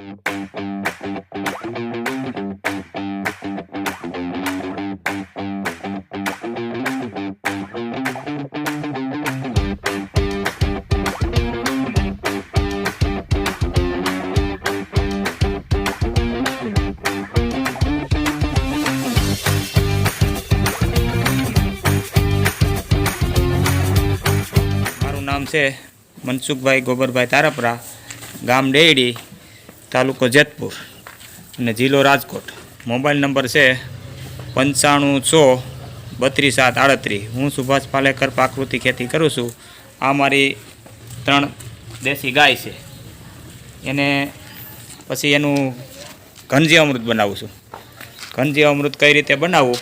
મારું નામ છે મનસુખભાઈ ગોબરભાઈ તારપરા, ગામ ડેડી, તાલુકો જેતપુર અને જિલ્લો રાજકોટ. મોબાઈલ નંબર છે 95 100 32 7 38. હું સુભાષ પાલેકર પ્રાકૃતિક ખેતી કરું છું. આ મારી 3 દેશી ગાય છે. એને પછી એનું ઘનજી અમૃત બનાવું છું. ઘનજી અમૃત કઈ રીતે બનાવવું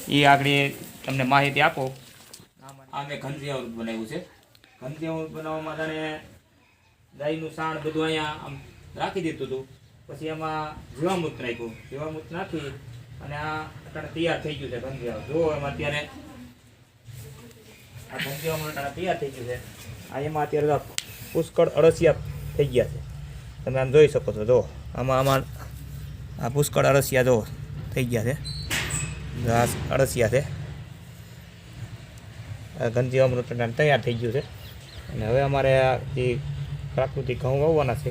એ આગળ તમને માહિતી આપો. આ મેં ઘનજી અમૃત બનાવ્યું છે. ઘનજી અમૃત બનાવવામાં જાણે ગાયનું સાણ બધું અહીંયા આમ રાખી દીધું હતું. પછી એમાં જીવામૃત નાખ્યું. જીવામૃત નાખી અને આ અટાણે તૈયાર થઈ ગયું છે ઘનજી અમૃત. જો એમાં અત્યારે આ ઘનજી અમૃત અટાણે તૈયાર થઈ ગયું છે. આ એમાં અત્યારે પુષ્કળ અળસિયા થઈ ગયા છે. તમે આમ જોઈ શકો છો. જો આમાં આ પુષ્કળ અળસિયા જો થઈ ગયા છે. આ અળસિયા છે. ઘનજી અમૃત તૈયાર થઈ ગયું છે. અને હવે અમારે આ જે પ્રાકૃતિક ઘઉં વાવવાના છે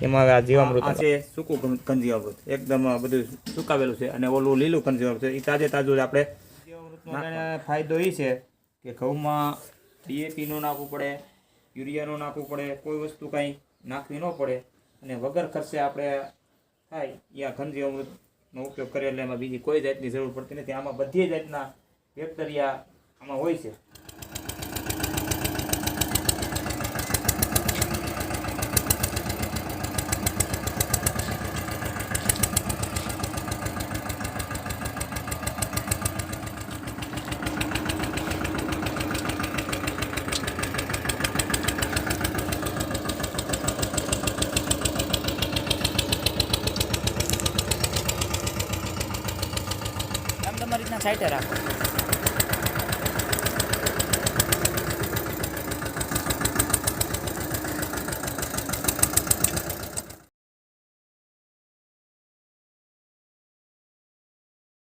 એમાં હવે આ જીવામૃત છે. સૂકું ઘનજી અમૃત એકદમ બધું સુકાવેલું છે. અને ઓલું લીલું ઘનજી અમૃત છે એ તાજે તાજું જ આપણે. ફાયદો એ છે કે ઘઉંમાં ડીએપી નો નાખવું પડે, યુરિયા નો નાખવું પડે, કોઈ વસ્તુ કાંઈ નાખવી ન પડે. અને વગર ખર્ચે આપણે થાય એ આ ઘનજી અમૃતનો ઉપયોગ કરીએ એટલે એમાં બીજી કોઈ જાતની જરૂર પડતી નથી. આમાં બધી જાતના બેક્ટેરિયા આમાં હોય છે. તમારી રીતના સાઈડે રાખો.